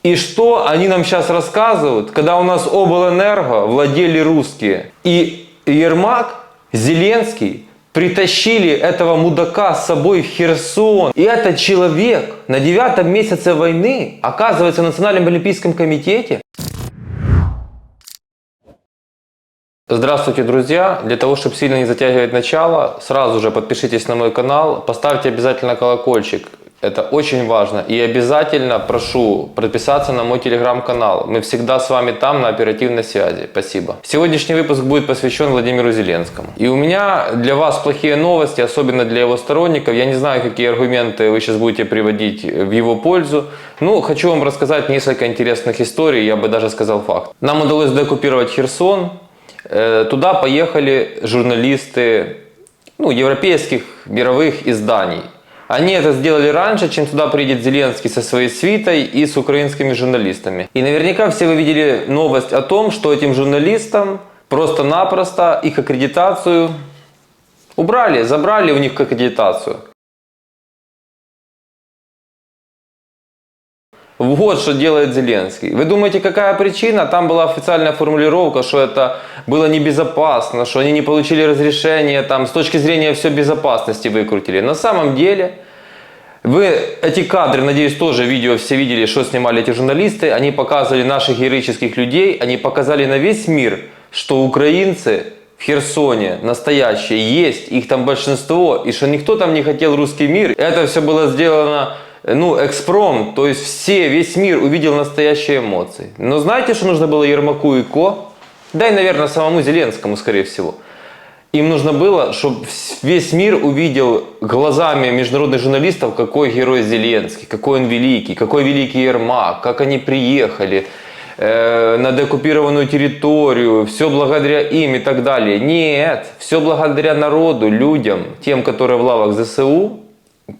И что они нам сейчас рассказывают, когда у нас облэнерго владели русские. И Ермак, Зеленский притащили этого мудака с собой в Херсон. И этот человек на 9-м месяце войны оказывается в Национальном олимпийском комитете. Здравствуйте, друзья! Для того, чтобы сильно не затягивать начало, сразу же подпишитесь на мой канал, поставьте обязательно колокольчик. Это очень важно. И обязательно прошу подписаться на мой телеграм-канал. Мы всегда с вами там на оперативной связи. Спасибо. Сегодняшний выпуск будет посвящен Владимиру Зеленскому. И у меня для вас плохие новости, особенно для его сторонников. Я не знаю, какие аргументы вы сейчас будете приводить в его пользу. Ну, хочу вам рассказать несколько интересных историй, я бы даже сказал факт. Нам удалось деоккупировать Херсон. Туда поехали журналисты европейских мировых изданий. Они это сделали раньше, чем туда приедет Зеленский со своей свитой и с украинскими журналистами. И наверняка все вы видели новость о том, что этим журналистам просто-напросто их аккредитацию убрали, забрали у них аккредитацию. Вот что делает Зеленский. Вы думаете, какая причина? Там была официальная формулировка, что это было небезопасно, что они не получили разрешения, там с точки зрения все безопасности выкрутили. На самом деле, вы эти кадры, надеюсь, тоже видео все видели, что снимали эти журналисты. Они показывали наших героических людей, они показали на весь мир, что украинцы в Херсоне настоящие есть, их там большинство, и что никто там не хотел русский мир. Это все было сделано экспромт, то есть весь мир увидел настоящие эмоции. Но знаете, что нужно было Ермаку и Ко? Да и, наверное, самому Зеленскому, скорее всего. Им нужно было, чтобы весь мир увидел глазами международных журналистов, какой герой Зеленский, какой он великий, какой великий Ермак, как они приехали на деоккупированную территорию, все благодаря им и так далее. Нет, все благодаря народу, людям, тем, которые в лавах ЗСУ,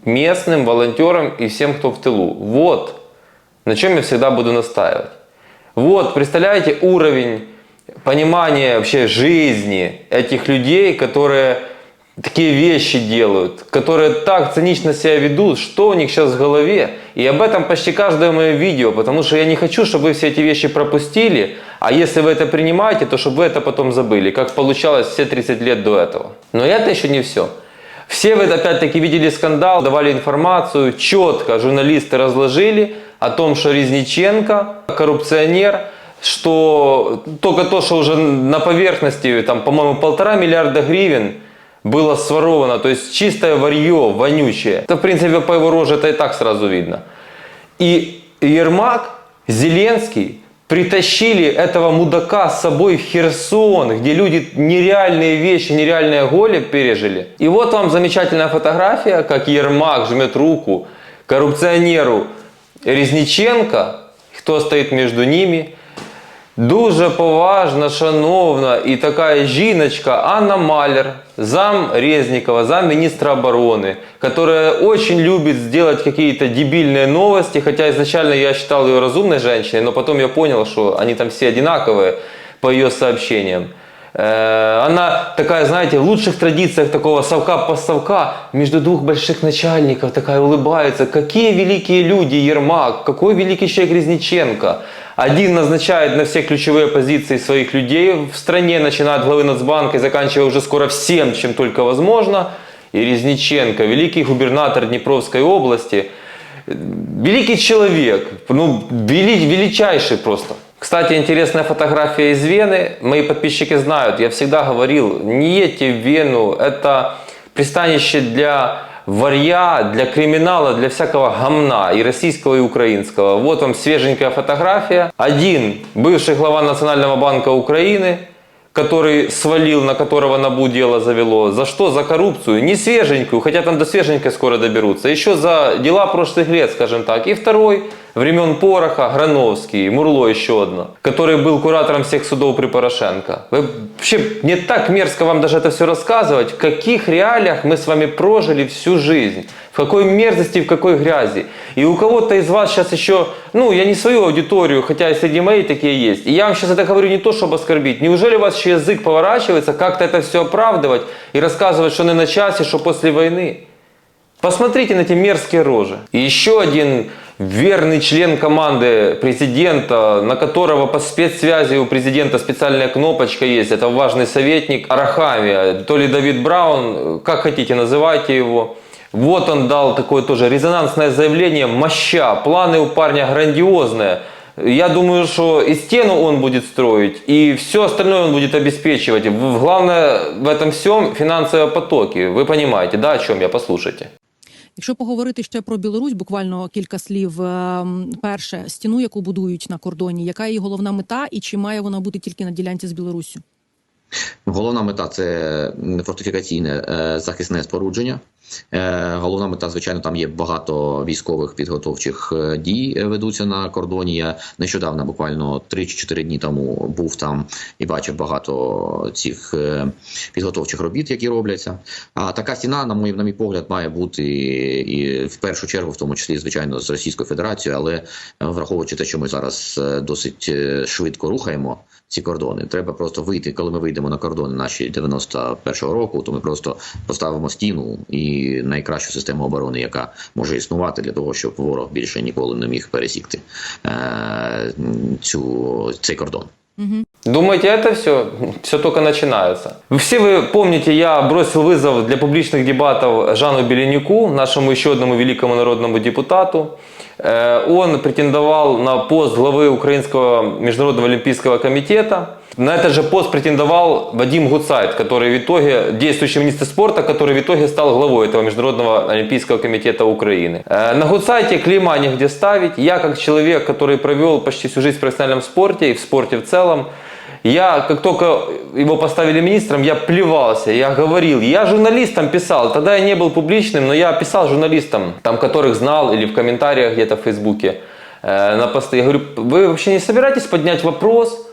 местным, волонтерам и всем, кто в тылу. Вот на чем я всегда буду настаивать. Вот, представляете, уровень понимания вообще жизни этих людей, которые такие вещи делают, которые так цинично себя ведут, что у них сейчас в голове. И об этом почти каждое мое видео, потому что я не хочу, чтобы вы все эти вещи пропустили, а если вы это принимаете, то чтобы вы это потом забыли, как получалось все 30 лет до этого. Но это еще не все. Все вы опять-таки видели скандал, давали информацию, четко журналисты разложили о том, что Резниченко коррупционер, что только то, что уже на поверхности, там, по-моему, 1,5 миллиарда гривен было своровано, то есть чистое варье, вонючее. Это, в принципе, по его роже это и так сразу видно. И Ермак, Зеленский притащили этого мудака с собой в Херсон, где люди нереальные вещи, нереальные горе пережили. И вот вам замечательная фотография, как Ермак жмет руку коррупционеру Резниченко, кто стоит между ними. Дуже поважна, шановна и такая жіночка Анна Малер, зам Резникова, зам министра обороны, которая очень любит сделать какие-то дебильные новости, хотя изначально я считал ее разумной женщиной, но потом я понял, что они там все одинаковые по ее сообщениям. Она такая, знаете, в лучших традициях такого совка-поставка между двух больших начальников такая улыбается. Какие великие люди Ермак, какой великий человек Резниченко. Один назначает на все ключевые позиции своих людей в стране, начиная от главы Нацбанка и заканчивая уже скоро всем, чем только возможно. И Резниченко, великий губернатор Днепровской области, великий человек, величайший просто. Кстати, интересная фотография из Вены. Мои подписчики знают, я всегда говорил, не едьте в Вену, это пристанище для варья, для криминала, для всякого гамна, и российского, и украинского. Вот вам свеженькая фотография. Один бывший глава Национального банка Украины, который свалил, на которого НАБУ дело завело. За что? За коррупцию. Не свеженькую, хотя там до свеженькой скоро доберутся. Еще за дела прошлых лет, скажем так. И второй, времен Пороха, Грановский, Мурло еще одно, который был куратором всех судов при Порошенко. Вообще, мне так мерзко вам даже это все рассказывать, в каких реалиях мы с вами прожили всю жизнь. В какой мерзости, в какой грязи. И у кого-то из вас сейчас еще, я не свою аудиторию, хотя и среди моей такие есть. И я вам сейчас это говорю не то, чтобы оскорбить. Неужели у вас еще язык поворачивается, как-то это все оправдывать и рассказывать, что не на часе, что после войны? Посмотрите на эти мерзкие рожи. И еще один верный член команды президента, на которого по спецсвязи у президента специальная кнопочка есть, это важный советник Арахамия, то ли Давид Браун, как хотите называйте его. Вот он дал такое тоже резонансное заявление, моща, планы у парня грандиозные. Я думаю, что и стену он будет строить, и все остальное он будет обеспечивать. Главное в этом всем финансовые потоки. Вы понимаете, да, о чем я? Послушайте. Якщо поговорити ще про Білорусь, буквально кілька слів. Перше, стіну, яку будують на кордоні, яка її головна мета і чи має вона бути тільки на ділянці з Білоруссю? Головна мета – це фортифікаційне захисне спорудження. Головна мета, звичайно, там є багато військових підготовчих дій ведуться на кордоні. Я нещодавно, буквально 3 чи 4 дні тому був там і бачив багато цих підготовчих робіт, які робляться. А така стіна, на мій погляд, має бути і в першу чергу, в тому числі, звичайно, з Російською Федерацією, але враховуючи те, що ми зараз досить швидко рухаємо ці кордони, треба просто вийти, коли ми вийдемо на кордони наші 91-го року, то ми просто поставимо стіну і найкращу систему оборони, яка може існувати для того, щоб ворог більше ніколи не міг пересікти цей кордон. Думаете, это все? Все только начинается. Все вы помните, я бросил вызов для публичных дебатов Жану Беленюку, нашему еще одному великому народному депутату. Он претендовал на пост главы Украинского международного олимпийского комитета. На этот же пост претендовал Вадим Гуцайт, который в итоге, действующий министр спорта, который в итоге стал главой этого Международного олимпийского комитета Украины. На Гуцайте клейма негде ставить. Я, как человек, который провел почти всю жизнь в профессиональном спорте и в спорте в целом, я, как только его поставили министром, я плевался, я говорил, я журналистам писал, тогда я не был публичным, но я писал журналистам, там, которых знал, или в комментариях где-то в Фейсбуке, на посты. Я говорю, вы вообще не собираетесь поднять вопрос,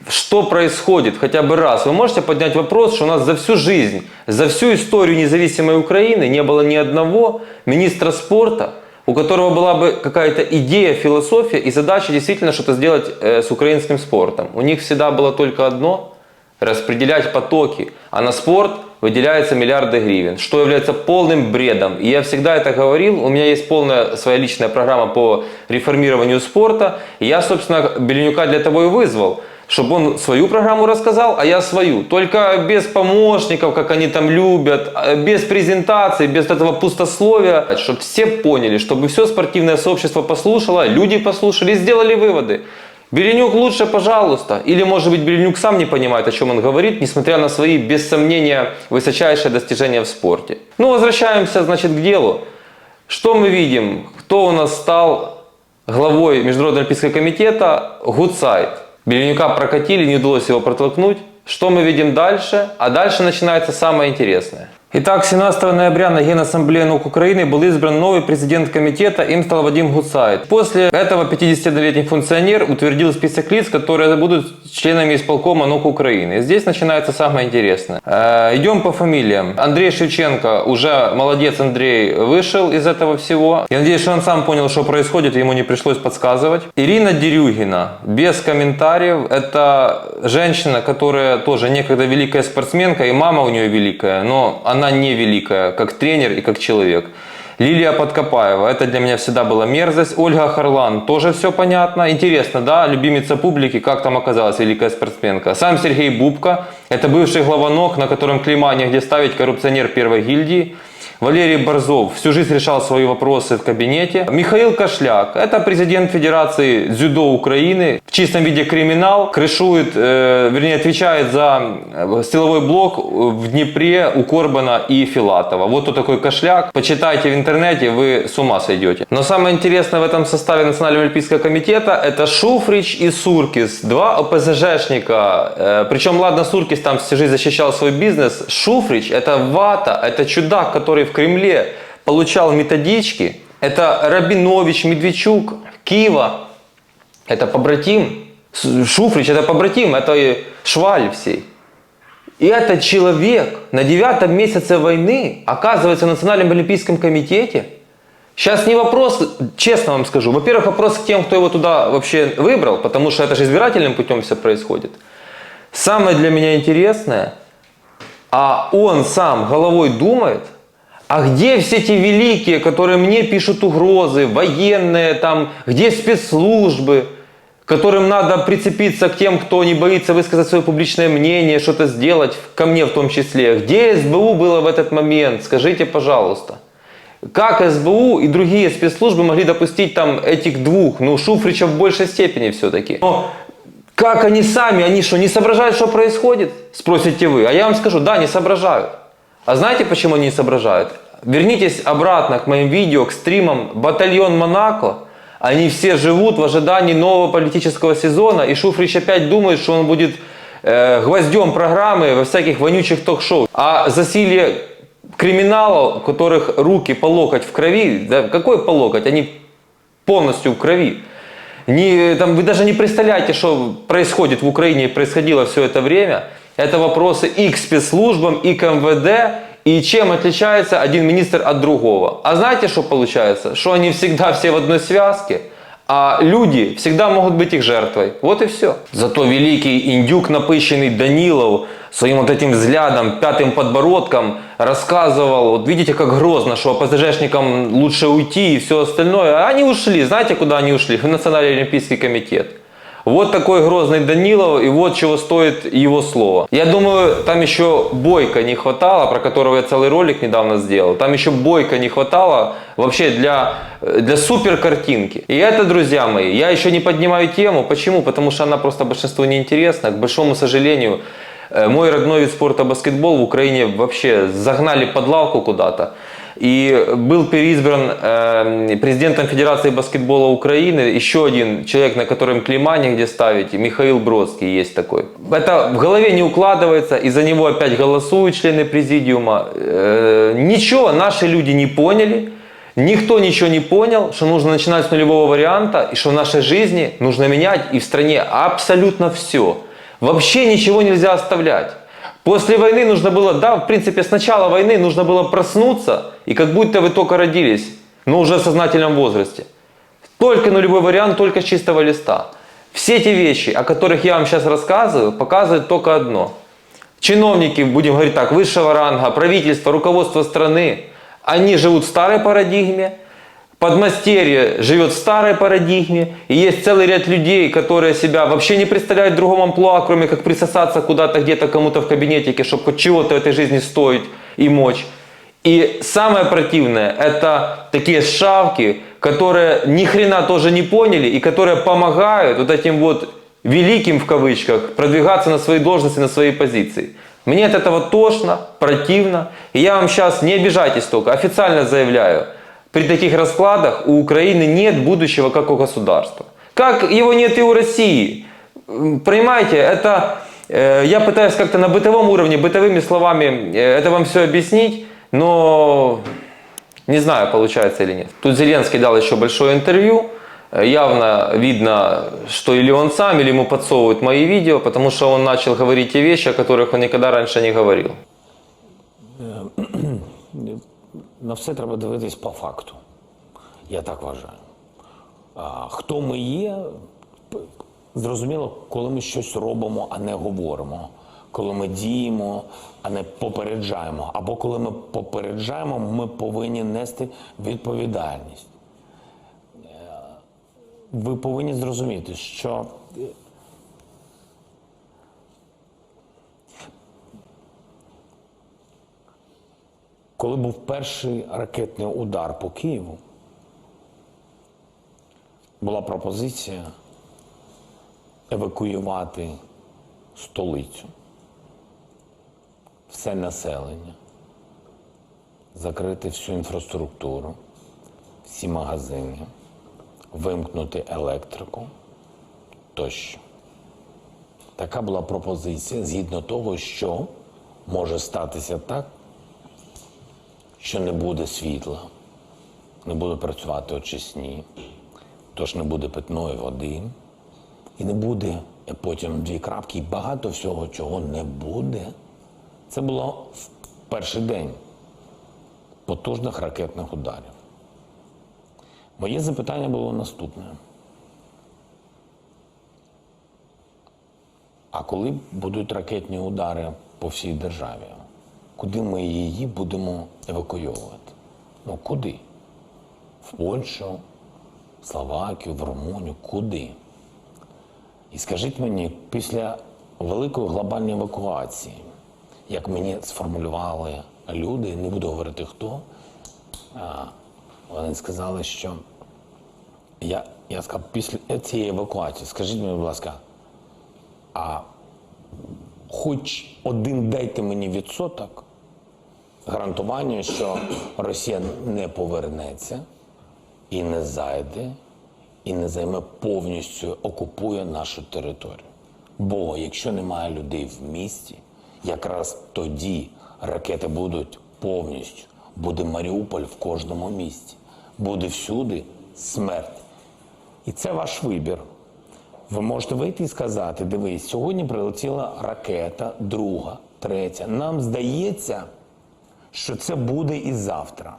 что происходит хотя бы раз? Вы можете поднять вопрос, что у нас за всю жизнь, за всю историю независимой Украины не было ни одного министра спорта, у которого была бы какая-то идея, философия и задача действительно что-то сделать с украинским спортом. У них всегда было только одно – распределять потоки, а на спорт выделяются миллиарды гривен, что является полным бредом. И я всегда это говорил, у меня есть полная своя личная программа по реформированию спорта, и я, собственно, Беленюка для того и вызвал, чтобы он свою программу рассказал, а я свою. Только без помощников, как они там любят, без презентаций, без этого пустословия. Чтобы все поняли, чтобы все спортивное сообщество послушало, люди послушали и сделали выводы. Беленюк лучше, пожалуйста. Или, может быть, Беленюк сам не понимает, о чем он говорит, несмотря на свои, без сомнения, высочайшие достижения в спорте. Ну, возвращаемся, значит, к делу. Что мы видим? Кто у нас стал главой Международного олимпийского комитета? Гуцайт. Беленюка прокатили, не удалось его протолкнуть. Что мы видим дальше? А дальше начинается самое интересное. Итак, 17 ноября на Генассамблее наук Украины был избран новый президент комитета, им стал Вадим Гуцайт. После этого 51-летний функционер утвердил список лиц, которые будут членами исполкома наук Украины. И здесь начинается самое интересное. Идем по фамилиям. Андрей Шевченко, уже молодец Андрей, вышел из этого всего. Я надеюсь, что он сам понял, что происходит, ему не пришлось подсказывать. Ирина Дерюгина, без комментариев. Это женщина, которая тоже некогда великая спортсменка, и мама у нее великая, но она не великая, как тренер и как человек. Лилия Подкопаева, это для меня всегда была мерзость. Ольга Харлан, тоже все понятно. Интересно, да, любимица публики, как там оказалась великая спортсменка. Сам Сергей Бубка, это бывший глава НОК, на котором клейма негде ставить, коррупционер первой гильдии. Валерий Борзов всю жизнь решал свои вопросы в кабинете. Михаил Кошляк, это президент Федерации дзюдо Украины, в чистом виде криминал, крышует, вернее отвечает за силовой блок в Днепре у Корбана и Филатова. Вот кто такой Кошляк. Почитайте в интернете, вы с ума сойдете. Но самое интересное в этом составе Национального олимпийского комитета это Шуфрич и Суркис, два ОПЗЖшника. Причем, ладно, Суркис там всю жизнь защищал свой бизнес. Шуфрич это вата, это чудак, который в Кремле получал методички. Это Рабинович, Медведчук, Кива. Это побратим. Шуфрич это побратим, это Шваль всей. И этот человек на 9-м месяце войны оказывается в Национальном олимпийском комитете. Сейчас не вопрос, честно вам скажу. Во-первых, вопрос к тем, кто его туда вообще выбрал, потому что это же избирательным путем все происходит. Самое для меня интересное, а он сам головой думает, А где все эти великие, которые мне пишут угрозы, военные, там, где спецслужбы, которым надо прицепиться к тем, кто не боится высказать свое публичное мнение, что-то сделать, ко мне в том числе? Где СБУ было в этот момент? Скажите, пожалуйста. Как СБУ и другие спецслужбы могли допустить там этих двух, ну, Шуфрича в большей степени все-таки? Но как они сами, они что, не соображают, что происходит? Спросите вы. А я вам скажу, да, не соображают. А знаете, почему они не соображают? Вернитесь обратно к моим видео, к стримам «Батальон Монако». Они все живут в ожидании нового политического сезона, и Шуфрич опять думает, что он будет гвоздем программы во всяких вонючих ток-шоу. А засилье криминалов, у которых руки по локоть в крови, да, какой по локоть? Они полностью в крови. Вы даже не представляете, что происходит в Украине и происходило все это время. Это вопросы и к спецслужбам, и к МВД, и чем отличается один министр от другого. А знаете, что получается? Что они всегда все в одной связке, а люди всегда могут быть их жертвой. Вот и все. Зато великий индюк напыщенный Данилов своим вот этим взглядом, пятым подбородком рассказывал, вот видите, как грозно, что ОПЗЖникам лучше уйти и все остальное. А они ушли, знаете, куда они ушли? В Национальный олимпийский комитет. Вот такой грозный Данилов, и вот чего стоит его слово. Я думаю, там еще Бойко не хватало, про которого я целый ролик недавно сделал. Там еще Бойко не хватало вообще для супер картинки. И это, друзья мои, я еще не поднимаю тему. Почему? Потому что она просто большинству неинтересна. К большому сожалению, мой родной вид спорта баскетбол в Украине вообще загнали под лавку куда-то. И был переизбран президентом Федерации баскетбола Украины еще один человек, на котором клейма негде ставить, Михаил Бродский есть такой. Это в голове не укладывается, и за него опять голосуют члены президиума. Ничего наши люди не поняли, никто ничего не понял, что нужно начинать с нулевого варианта, и что в нашей жизни нужно менять, и в стране абсолютно все. Вообще ничего нельзя оставлять. После войны нужно было, да, в принципе, с начала войны нужно было проснуться, и как будто вы только родились, но уже в сознательном возрасте. Только нулевой вариант, только с чистого листа. Все эти вещи, о которых я вам сейчас рассказываю, показывают только одно. Чиновники, будем говорить так, высшего ранга, правительство, руководство страны, они живут в старой парадигме, подмастерье живет в старой парадигме, и есть целый ряд людей, которые себя вообще не представляют в другом амплуа, кроме как присосаться куда-то где-то кому-то в кабинетике, чтобы хоть чего-то в этой жизни стоить и мочь. И самое противное, это такие шавки, которые ни хрена тоже не поняли, и которые помогают вот этим вот великим, в кавычках, продвигаться на свои должности, на свои позиции. Мне от этого тошно, противно, и я вам сейчас, не обижайтесь только, официально заявляю, при таких раскладах у Украины нет будущего как у государства. Как его нет и у России. Понимаете, это я пытаюсь как-то на бытовом уровне, бытовыми словами это вам все объяснить, но не знаю, получается или нет. Тут Зеленский дал еще большое интервью. Явно видно, что или он сам, или ему подсовывают мои видео, потому что он начал говорить те вещи, о которых он никогда раньше не говорил. На все треба дивитись по факту. Я так вважаю. Хто ми є, зрозуміло, коли ми щось робимо, а не говоримо. Коли ми діємо, а не попереджаємо. Або коли ми попереджаємо, ми повинні нести відповідальність. Ви повинні зрозуміти, що коли був перший ракетний удар по Києву, була пропозиція евакуювати столицю, все населення, закрити всю інфраструктуру, всі магазини, вимкнути електрику тощо. Така була пропозиція згідно того, що може статися так, що не буде світла, не буде працювати очисні, тож не буде питної води, і не буде, потім дві крапки, і багато всього, чого не буде. Це було в перший день потужних ракетних ударів. Моє запитання було наступне. А коли будуть ракетні удари по всій державі? куди ми її будемо евакуйовувати. Ну куди? В Польщу, в Словакію, в Румунію, куди? І скажіть мені, після великої глобальної евакуації, як мені сформулювали люди, не буду говорити хто, вони сказали, що я сказав, після цієї евакуації, скажіть мені, будь ласка, а хоч один дайте мені відсоток гарантування, що Росія не повернеться і не зайде, і не займе повністю, окупує нашу територію. Бо якщо немає людей в місті, якраз тоді ракети будуть повністю. Буде Маріуполь в кожному місті. Буде всюди смерть. І це ваш вибір. Ви можете вийти і сказати, дивись, сьогодні прилетіла ракета, друга, третя. Нам здається, що це буде і завтра.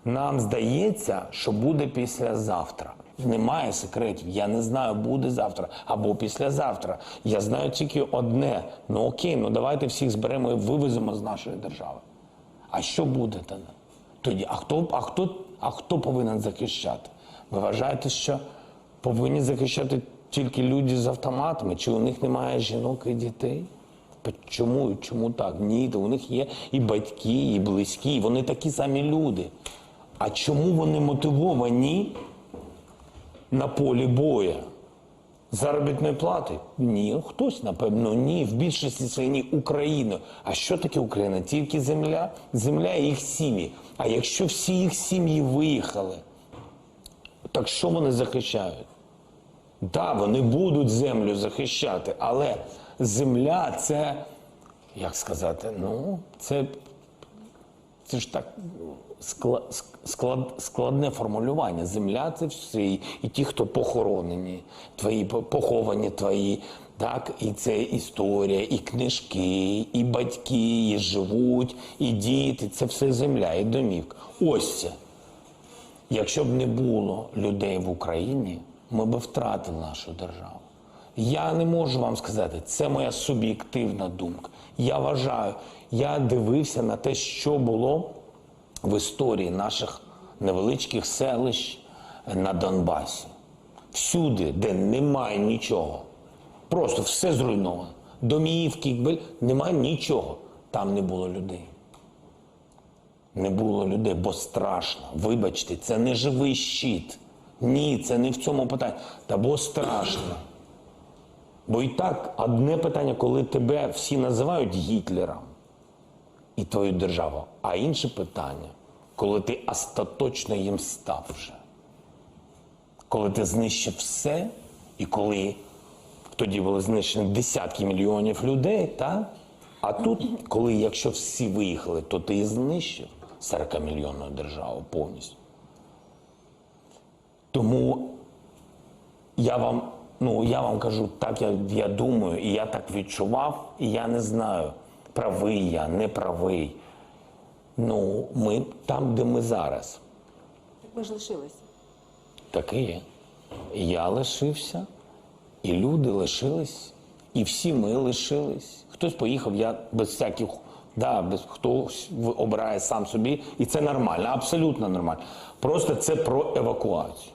Нам здається, що буде післязавтра. Немає секретів. Я не знаю, буде завтра або післязавтра. Я знаю тільки одне. Ну окей, ну давайте всіх зберемо і вивеземо з нашої держави. А що буде тоді? А хто повинен захищати? Ви вважаєте, що повинні захищати тільки люди з автоматами? Чи у них немає жінок і дітей? Чому так? Ні, у них є і батьки, і близькі, і вони такі самі люди. А чому вони мотивовані на полі бою? Заробітної плати? Ні. Хтось, напевно, ні. В більшості своїй Україна. А що таке Україна? Тільки земля? Земля і їх сім'ї. А якщо всі їх сім'ї виїхали, так що вони захищають? Так, вони будуть землю захищати, але земля – це, як сказати, ну, це ж так складне формулювання. Земля – це всі, і ті, хто похоронені, поховані твої, так, і це історія, і книжки, і батьки, і живуть, і діти, це все земля, і домівка. Ось це. Якщо б не було людей в Україні, ми б втратили нашу державу. Я не можу вам сказати, це моя суб'єктивна думка. Я вважаю, я дивився на те, що було в історії наших невеличких селищ на Донбасі. Всюди, де немає нічого, просто все зруйновано. Домівки, немає нічого. Там не було людей. Не було людей, бо страшно. Вибачте, це не живий щит. Ні, це не в цьому питанні. Та бо страшно. Бо і так, одне питання, коли тебе всі називають Гітлером і твою державу, а інше питання, коли ти остаточно їм став вже. Коли ти знищив все, і коли тоді були знищені десятки мільйонів людей, так? А тут, коли, якщо всі виїхали, то ти і знищив 40-мільйонну державу повністю. Тому я вам кажу, так я думаю, і я так відчував, і я не знаю, правий я, не правий. Ну, ми там, де ми зараз. Так ви ж лишились. Так і є. Я лишився, і люди лишились, і всі ми лишились. Хтось поїхав, я без всяких, хтось обирає сам собі, і це нормально, абсолютно нормально. Просто це про евакуацію.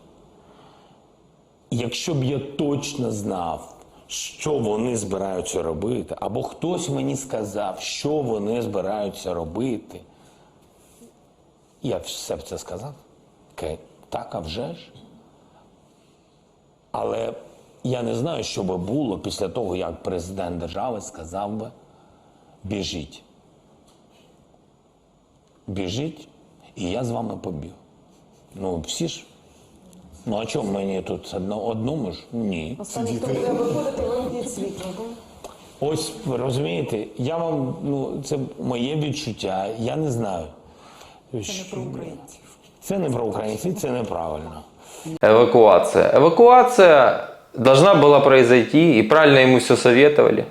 Якщо б я точно знав, що вони збираються робити, або хтось мені сказав, що вони збираються робити, я все б це сказав. Так, а вже ж. Але я не знаю, що би було після того, як президент держави сказав би, біжіть. Біжіть, і я з вами побіг. Ну, всі ж. Ну, а чому мені тут одному ж? Ні. Останній, хто буде виходити, виходить світло. Ось, ви розумієте, я вам, це моє відчуття, я не знаю. Це не про українців. Це не про українців, це неправильно. Эвакуация. Эвакуация должна была произойти, и правильно ему все советовали.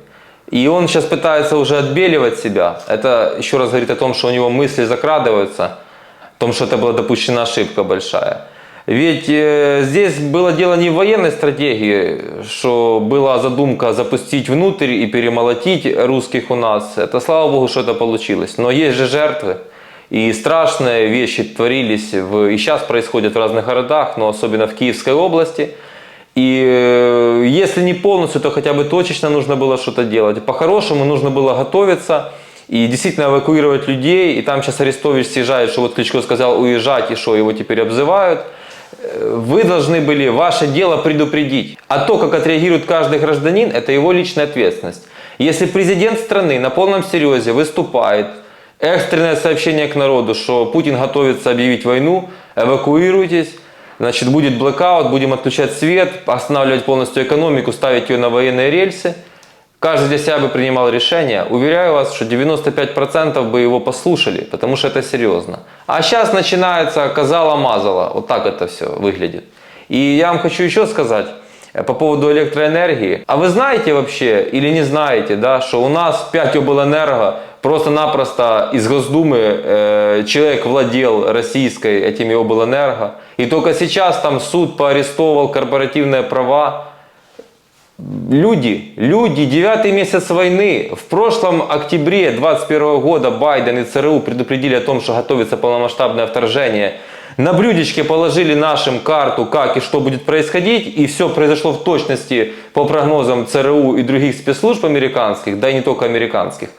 И он сейчас пытается уже отбеливать себя. Это еще раз говорит о том, что у него мысли закрадываются, о том, что это была допущена ошибка большая. Ведь здесь было дело не в военной стратегии, что была задумка запустить внутрь и перемолотить русских у нас. Это, слава богу, что это получилось. Но есть же жертвы. И страшные вещи творились, и сейчас происходят в разных городах, но особенно в Киевской области. И если не полностью, то хотя бы точечно нужно было что-то делать. По-хорошему нужно было готовиться и действительно эвакуировать людей. И там сейчас Арестович съезжает, что вот Кличко сказал уезжать, и что его теперь обзывают. Вы должны были ваше дело предупредить. А то, как отреагирует каждый гражданин, это его личная ответственность. Если президент страны на полном серьезе выступает, экстренное сообщение к народу, что Путин готовится объявить войну, эвакуируйтесь, значит, будет блэкаут, будем отключать свет, останавливать полностью экономику, ставить ее на военные рельсы. Каждый для себя бы принимал решение. Уверяю вас, что 95% бы его послушали, потому что это серьезно. А сейчас начинается казало-мазало. Вот так это все выглядит. И я вам хочу еще сказать по поводу электроэнергии. А вы знаете вообще или не знаете, да, что у нас 5 облэнерго просто-напросто из Госдумы человек владел российской этими облэнерго. И только сейчас там суд поарестовал корпоративные права. Люди, 9-й месяц войны. В прошлом октябре 2021 года Байден и ЦРУ предупредили о том, что готовится полномасштабное вторжение. На блюдечке положили нашим карту, как и что будет происходить. И все произошло в точности по прогнозам ЦРУ и других спецслужб американских, да и не только американских.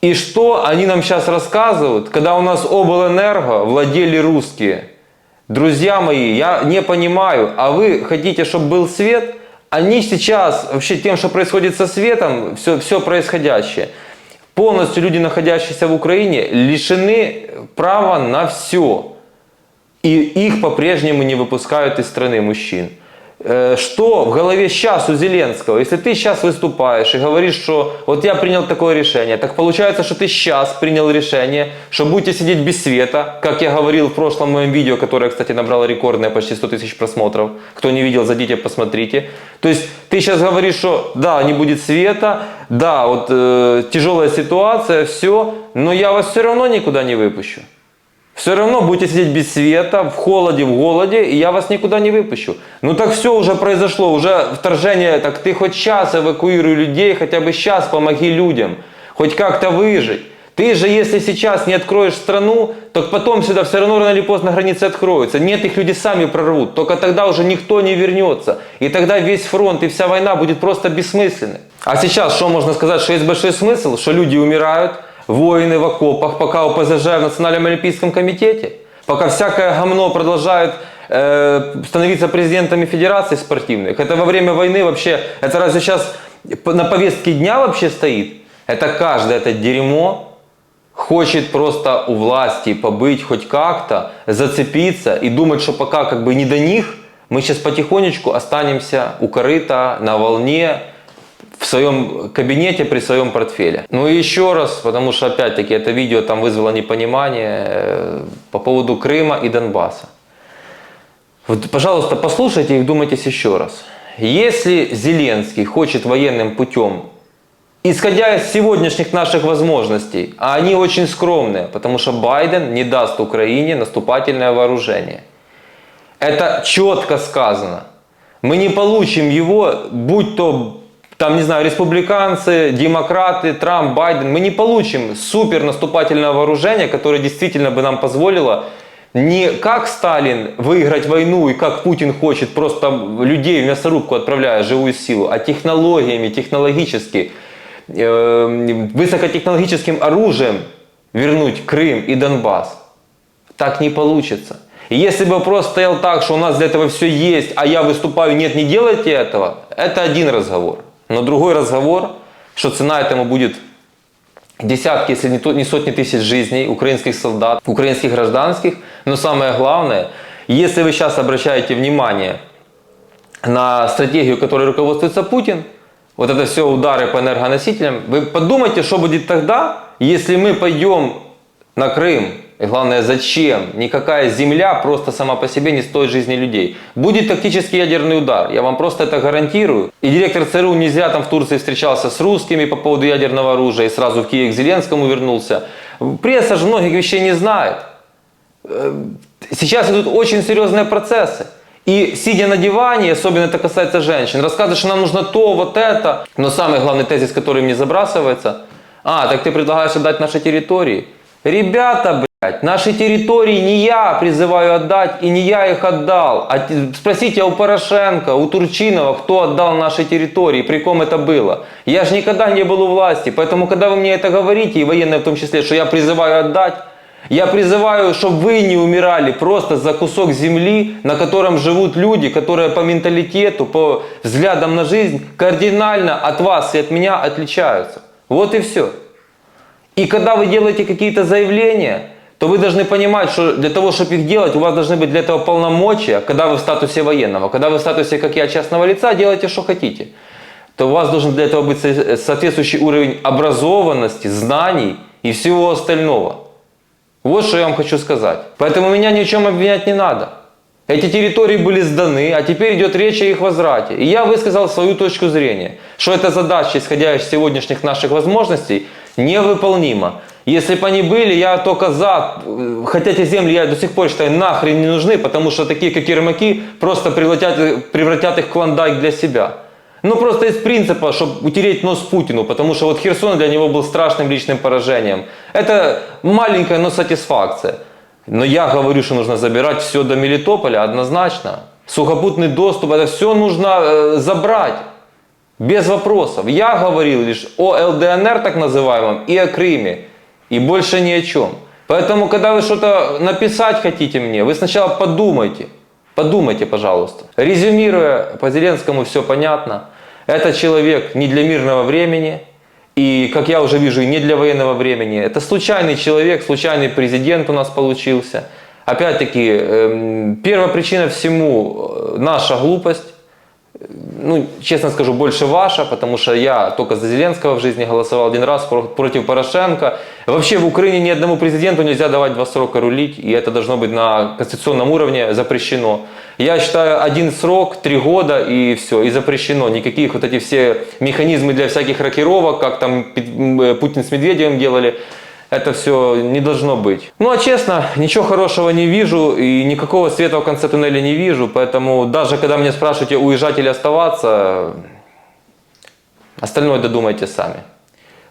И что они нам сейчас рассказывают, когда у нас облэнерго владели русские? Друзья мои, я не понимаю, а вы хотите, чтобы был свет? Они сейчас, вообще тем, что происходит со светом, все происходящее, полностью люди, находящиеся в Украине, лишены права на все. И их по-прежнему не выпускают из страны мужчин. Что в голове сейчас у Зеленского? Если ты сейчас выступаешь и говоришь, что вот я принял такое решение, так получается, что ты сейчас принял решение, что будете сидеть без света, как я говорил в прошлом моем видео, которое, кстати, набрало рекордное почти 100 тысяч просмотров. Кто не видел, зайдите, посмотрите. То есть ты сейчас говоришь, что да, не будет света, да, вот тяжелая ситуация, все, но я вас все равно никуда не выпущу. Все равно будете сидеть без света, в холоде, в голоде, и я вас никуда не выпущу. Ну так все уже произошло, уже вторжение, так ты хоть сейчас эвакуируй людей, хотя бы сейчас помоги людям, хоть как-то выжить. Ты же, если сейчас не откроешь страну, то потом сюда все равно рано или поздно границы откроются. Нет, их люди сами прорвут, только тогда уже никто не вернется. И тогда весь фронт и вся война будет просто бессмысленной. А сейчас что можно сказать, что есть большой смысл, что люди умирают, воины в окопах, пока ОПЗЖ в Национальном олимпийском комитете, пока всякое гомно продолжает становиться президентами федераций спортивных. Это во время войны вообще, это разве сейчас на повестке дня вообще стоит? Это каждое это дерьмо хочет просто у власти побыть хоть как-то, зацепиться и думать, что пока как бы не до них, мы сейчас потихонечку останемся у корыта, на волне, в своем кабинете, при своем портфеле. Ну и еще раз, потому что опять-таки это видео там вызвало непонимание по поводу Крыма и Донбасса. Вот, пожалуйста, послушайте и вдумайтесь еще раз. Если Зеленский хочет военным путем, исходя из сегодняшних наших возможностей, а они очень скромные, потому что Байден не даст Украине наступательное вооружение. Это четко сказано. Мы не получим его, будь то там, не знаю, республиканцы, демократы, Трамп, Байден, мы не получим супер наступательное вооружение, которое действительно бы нам позволило не как Сталин выиграть войну и как Путин хочет, просто людей в мясорубку отправляя живую силу, а технологиями, технологически, высокотехнологическим оружием вернуть Крым и Донбасс. Так не получится. И если бы просто стоял так, что у нас для этого все есть, а я выступаю, нет, не делайте этого, это один разговор. Но другой разговор, что цена этому будет десятки, если не сотни тысяч жизней украинских солдат, украинских гражданских. Но самое главное, если вы сейчас обращаете внимание на стратегию, которой руководствуется Путин, вот это все удары по энергоносителям, вы подумайте, что будет тогда, если мы пойдем на Крым. И главное, зачем? Никакая земля просто сама по себе не стоит жизни людей. Будет тактический ядерный удар, я вам просто это гарантирую. И директор ЦРУ не зря там в Турции встречался с русскими по поводу ядерного оружия и сразу в Киев к Зеленскому вернулся. Пресса же многих вещей не знает. сейчас идут очень серьезные процессы. И сидя на диване, особенно это касается женщин, рассказывают, что нам нужно то, вот это. Но самый главный тезис, который мне забрасывается: так ты предлагаешь отдать наши территории? Ребята, блядь, наши территории не я призываю отдать, и не я их отдал. Спросите у Порошенко, у Турчинова, кто отдал наши территории, при ком это было. Я же никогда не был у власти, поэтому когда вы мне это говорите, и военные в том числе, что я призываю отдать, я призываю, чтобы вы не умирали просто за кусок земли, на котором живут люди, которые по менталитету, по взглядам на жизнь кардинально от вас и от меня отличаются. Вот и все. И когда вы делаете какие-то заявления, то вы должны понимать, что для того, чтобы их делать, у вас должны быть для этого полномочия, когда вы в статусе военного, когда вы в статусе, как я, частного лица, делайте, что хотите. То у вас должен для этого быть соответствующий уровень образованности, знаний и всего остального. Вот что я вам хочу сказать. Поэтому меня ни в чем обвинять не надо. Эти территории были сданы, а теперь идет речь о их возврате. И я высказал свою точку зрения, что эта задача, исходя из сегодняшних наших возможностей, невыполнима. Если бы они были, я только за. Хотя эти земли, я до сих пор считаю, нахрен не нужны, потому что такие, как Ермаки, просто превратят их в клондайк для себя. Ну просто из принципа, чтобы утереть нос Путину, потому что вот Херсон для него был страшным личным поражением. Это маленькая, но сатисфакция. Но я говорю, что нужно забирать все до Мелитополя однозначно. Сухопутный доступ, это все нужно забрать. Без вопросов. Я говорил лишь о ЛДНР так называемом и о Крыме. И больше ни о чем. Поэтому, когда вы что-то написать хотите мне, вы сначала подумайте. Подумайте, пожалуйста. Резюмируя, по Зеленскому все понятно. Это человек не для мирного времени. И, как я уже вижу, и не для военного времени. Это случайный человек, случайный президент у нас получился. Опять-таки, первая причина всему – наша глупость. Ну, честно скажу, больше ваша, потому что я только за Зеленского в жизни голосовал один раз против Порошенко. Вообще в Украине ни одному президенту нельзя давать 2 срока рулить, и это должно быть на конституционном уровне запрещено. Я считаю, 1 срок, 3 года и все, и запрещено. Никаких вот эти все механизмы для всяких рокировок, как там Путин с Медведевым делали, это все не должно быть. Ну а честно, ничего хорошего не вижу и никакого света в конце туннеля не вижу. Поэтому даже когда меня спрашиваете, уезжать или оставаться, остальное додумайте сами.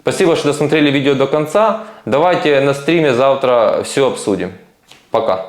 Спасибо, что досмотрели видео до конца. Давайте на стриме завтра все обсудим. Пока.